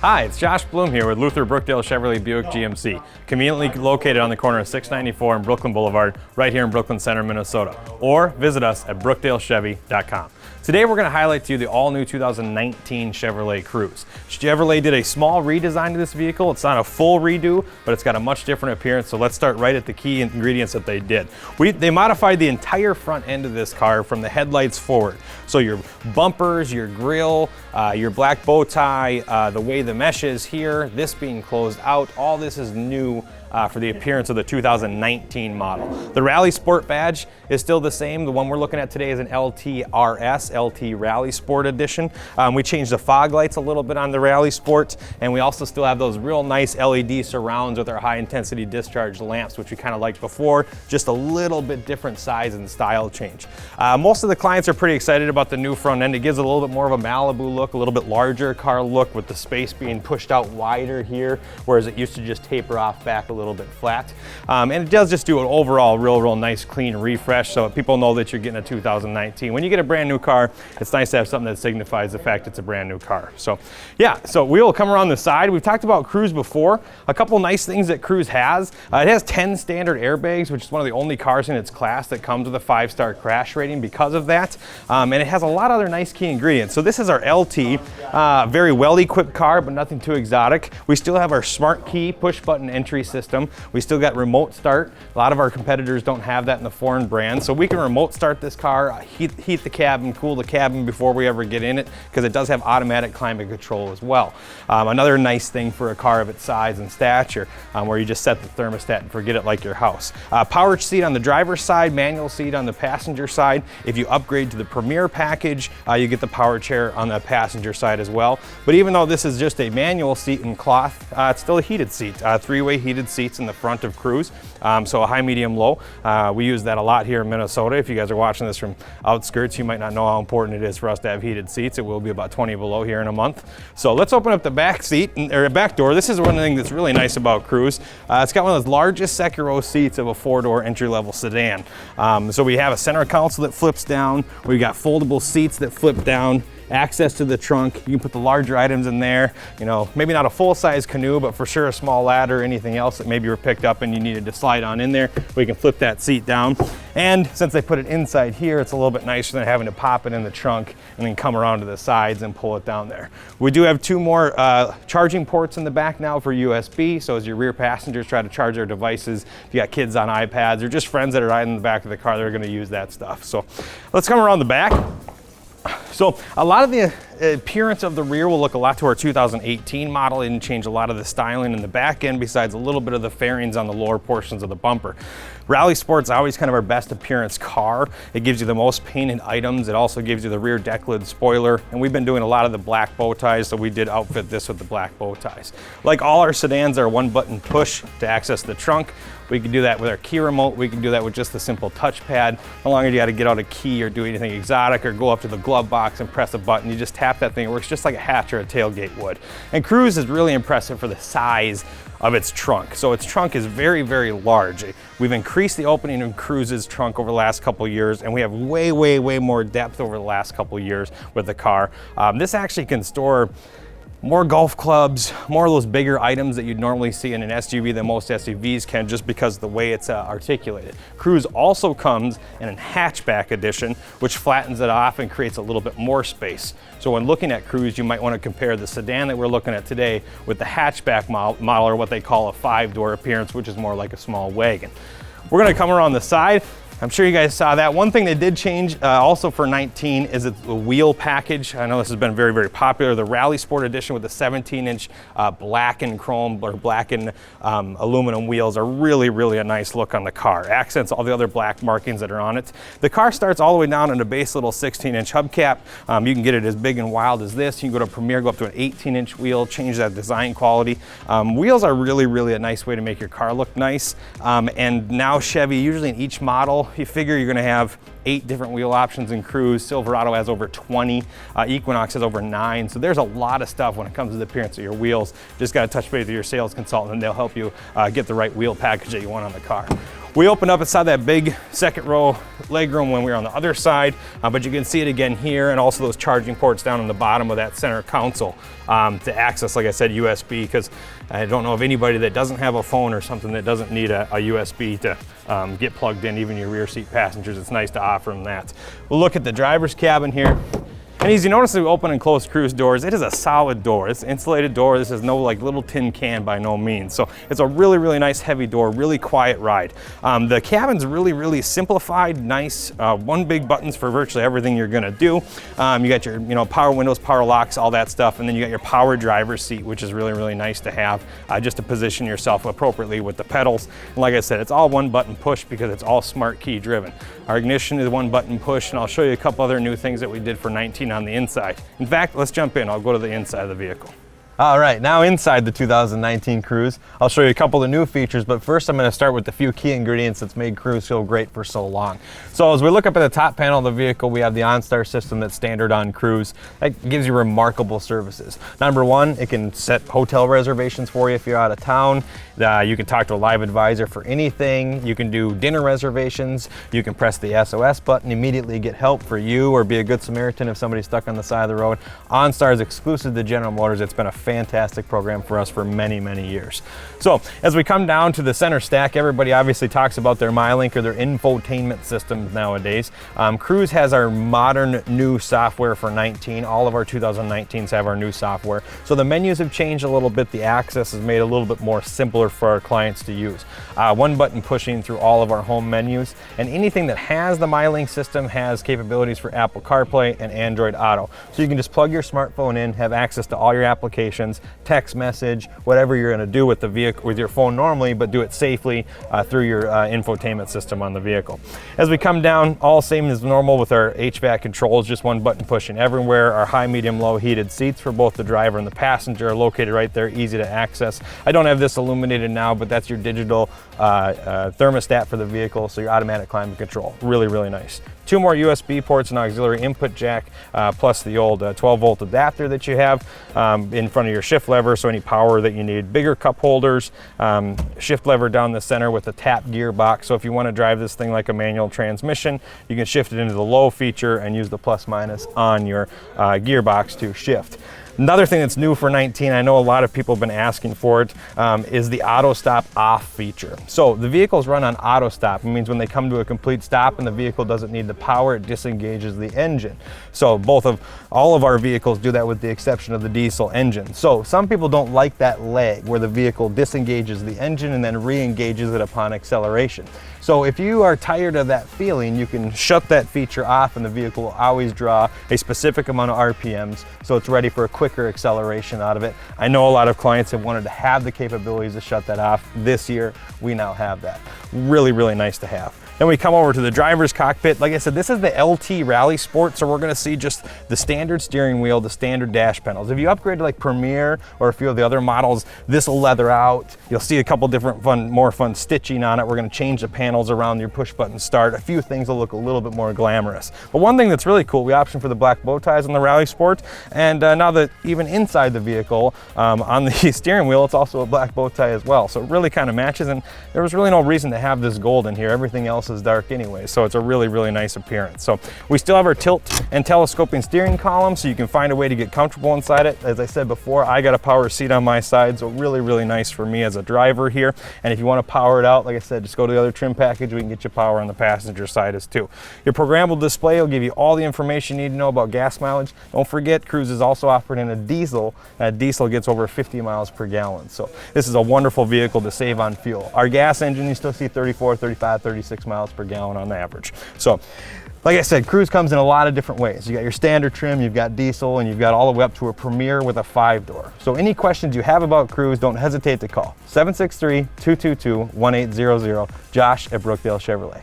Hi, it's Josh Bloom here with Luther Brookdale Chevrolet Buick GMC, conveniently located on the corner of 694 and Brooklyn Blvd, right here in Brooklyn Center, Minnesota. Or visit us at brookdalechevy.com. Today we're going to highlight to you the all-new 2019 Chevrolet Cruze. Chevrolet did a small redesign to this vehicle. It's not a full redo, but it's got a much different appearance, so let's start right at the key ingredients that they did. They modified the entire front end of this car from the headlights forward. So your bumpers, your grille, your black bow tie, the way the mesh is here, this being closed out, all this is new for the appearance of the 2019 model. The Rally Sport badge is still the same. The one we're looking at today is an LT RS, LT Rally Sport Edition. We changed the fog lights a little bit on the Rally Sport, and we also still have those real nice LED surrounds with our high intensity discharge lamps, which we kind of liked before, just a little bit different size and style change. Most of the clients are pretty excited about the new front end. It gives it a little bit more of a Malibu look, a little bit larger car look with the space being pushed out wider here, whereas it used to just taper off back a little bit flat. And it does just do an overall real nice clean refresh, so people know that you're getting a 2019. When you get a brand new car, it's nice to have something that signifies the fact it's a brand new car. So yeah, so we will come around the side. We've talked about Cruze before. A couple nice things that Cruze has. It has 10 standard airbags, which is one of the only cars in its class that comes with a 5-star crash rating because of that. And it has a lot of other nice key ingredients. So this is our LT, very well-equipped car, but nothing too exotic. We still have our smart key push button entry system. We still got remote start. A lot of our competitors don't have that in the foreign brands, so we can remote start this car, heat the cabin, cool the cabin before we ever get in it, because it does have automatic climate control as well. Another nice thing for a car of its size and stature, where you just set the thermostat and forget it like your house. Power seat on the driver's side, manual seat on the passenger side. If you upgrade to the Premier package, you get the power chair on the passenger side as well. But even though this is just a manual seat in cloth, it's still a heated seat, three-way heated seats in the front of Cruze, so a high, medium, low. We use that a lot here in Minnesota. If you guys are watching this from outskirts, you might not know how important it is for us to have heated seats. It will be about 20 below here in a month. So let's open up the back seat, or back door. This is one thing that's really nice about Cruze. It's got one of the largest second row seats of a 4-door entry-level sedan. So we have a center console that flips down. We've got foldable seats that flip down. Access to the trunk. You can put the larger items in there. You know, maybe not a full-size canoe, but for sure a small ladder, anything else that maybe were picked up and you needed to slide on in there. We can flip that seat down. And since they put it inside here, it's a little bit nicer than having to pop it in the trunk and then come around to the sides and pull it down there. We do have 2 more charging ports in the back now for USB, so as your rear passengers try to charge their devices, if you got kids on iPads or just friends that are riding in the back of the car, they're going to use that stuff. So let's come around the back. So a lot of the appearance of the rear will look a lot to our 2018 model. It didn't change a lot of the styling in the back end besides a little bit of the fairings on the lower portions of the bumper. Rally Sport's always kind of our best appearance car. It gives you the most painted items. It also gives you the rear deck lid spoiler, and we've been doing a lot of the black bow ties, so we did outfit this with the black bow ties. Like all our sedans, are 1-button push to access the trunk. We can do that with our key remote. We can do that with just the simple touchpad. No longer do you got to get out a key or do anything exotic or go up to the glove box and press a button. You just tap that thing. It works just like a hatch or a tailgate would. And Cruze is really impressive for the size of its trunk. So its trunk is very large. We've increased the opening in Cruze's trunk over the last couple of years, and we have way more depth over the last couple of years with the car. This actually can store more golf clubs, more of those bigger items that you'd normally see in an SUV than most SUVs can, just because of the way it's articulated. Cruze also comes in a hatchback edition, which flattens it off and creates a little bit more space. So when looking at Cruze, you might want to compare the sedan that we're looking at today with the hatchback model, or what they call a 5-door appearance, which is more like a small wagon. We're going to come around the side. I'm sure you guys saw that. One thing they did change also for 19 is the wheel package. I know this has been very popular. The Rally Sport Edition with the 17-inch black and chrome or black and aluminum wheels are really a nice look on the car. Accents all the other black markings that are on it. The car starts all the way down in a base little 16-inch hubcap. You can get it as big and wild as this. You can go to Premier, go up to an 18-inch wheel, change that design quality. Wheels are really a nice way to make your car look nice. And now Chevy, usually in each model, you figure you're going to have 8 different wheel options in Cruze. Silverado has over 20. Equinox has over 9. So there's a lot of stuff when it comes to the appearance of your wheels. Just got to touch base with your sales consultant and they'll help you get the right wheel package that you want on the car. We opened up and saw that big second row legroom when we were on the other side, but you can see it again here, and also those charging ports down on the bottom of that center console to access, like I said, USB, because I don't know of anybody that doesn't have a phone or something that doesn't need a USB to get plugged in, even your rear seat passengers. It's nice to offer them that. We'll look at the driver's cabin here. And as you notice, we open and close Cruze doors. It is a solid door. It's an insulated door. This is no like little tin can by no means. So it's a really, really nice heavy door, really quiet ride. The cabin's really, really simplified, nice. One big buttons for virtually everything you're gonna do. You got your power windows, power locks, all that stuff. And then you got your power driver's seat, which is really, really nice to have just to position yourself appropriately with the pedals. And like I said, it's all one button push because it's all smart key driven. Our ignition is one button push, and I'll show you a couple other new things that we did for 19 on the inside. In fact, let's jump in. I'll go to the inside of the vehicle. All right, now inside the 2019 Cruze, I'll show you a couple of new features, but first I'm going to start with the few key ingredients that's made Cruze so great for so long. So as we look up at the top panel of the vehicle, we have the OnStar system that's standard on Cruze. That gives you remarkable services. Number one, it can set hotel reservations for you if you're out of town. You can talk to a live advisor for anything. You can do dinner reservations. You can press the SOS button, immediately get help for you, or be a good Samaritan if somebody's stuck on the side of the road. OnStar is exclusive to General Motors. It's been a fantastic program for us for many, many years. So as we come down to the center stack, everybody obviously talks about their MyLink or their infotainment systems nowadays. Cruze has our modern new software for 19. All of our 2019s have our new software. So the menus have changed a little bit. The access is made a little bit more simpler for our clients to use. One button pushing through all of our home menus, and anything that has the MyLink system has capabilities for Apple CarPlay and Android Auto. So you can just plug your smartphone in, have access to all your applications, text message, whatever you're going to do with the vehicle, with your phone normally, but do it safely through your infotainment system on the vehicle. As we come down, all same as normal with our HVAC controls, just one button pushing everywhere. Our high, medium, low heated seats for both the driver and the passenger are located right there, easy to access. I don't have this illuminated now, but that's your digital thermostat for the vehicle, so your automatic climate control. Really, really nice. Two more USB ports and auxiliary input jack, plus the old 12-volt adapter that you have in front of your shift lever, so any power that you need. Bigger cup holders, shift lever down the center with a tap gearbox, so if you want to drive this thing like a manual transmission, you can shift it into the low feature and use the plus minus on your gearbox to shift. Another thing that's new for 19, I know a lot of people have been asking for it, is the auto stop off feature. So the vehicles run on auto stop. It means when they come to a complete stop and the vehicle doesn't need the power, it disengages the engine. So all of our vehicles do that with the exception of the diesel engine. So some people don't like that lag where the vehicle disengages the engine and then re-engages it upon acceleration. So if you are tired of that feeling, you can shut that feature off and the vehicle will always draw a specific amount of RPMs, so it's ready for a quicker acceleration out of it. I know a lot of clients have wanted to have the capabilities to shut that off. This year, we now have that. Really, really nice to have. Then we come over to the driver's cockpit. Like I said, this is the LT Rally Sport, so we're gonna see just the standard steering wheel, the standard dash panels. If you upgrade to like Premier or a few of the other models, this will leather out. You'll see a couple different more fun stitching on it. We're gonna change the panels around your push button start. A few things will look a little bit more glamorous. But one thing that's really cool, we option for the black bow ties on the Rally Sport, and now that even inside the vehicle, on the steering wheel, it's also a black bow tie as well. So it really kind of matches, and there was really no reason to have this gold in here. Everything else is dark anyway, so it's a really, really nice appearance. So we still have our tilt and telescoping steering column, so you can find a way to get comfortable inside it. As I said before, I got a power seat on my side, so really, really nice for me as a driver here. And if you want to power it out, like I said, just go to the other trim package. We can get you power on the passenger side as too. Your programmable display will give you all the information you need to know about gas mileage. Don't forget, Cruze is also offered in a diesel. Diesel gets over 50 miles per gallon, so this is a wonderful vehicle to save on fuel. Our gas engine, you still see 34, 35, 36 miles per gallon on average. So like I said, Cruze comes in a lot of different ways. You got your standard trim, you've got diesel, and you've got all the way up to a Premier with a 5-door. So any questions you have about Cruze, don't hesitate to call 763-222-1800, Josh at Brookdale Chevrolet.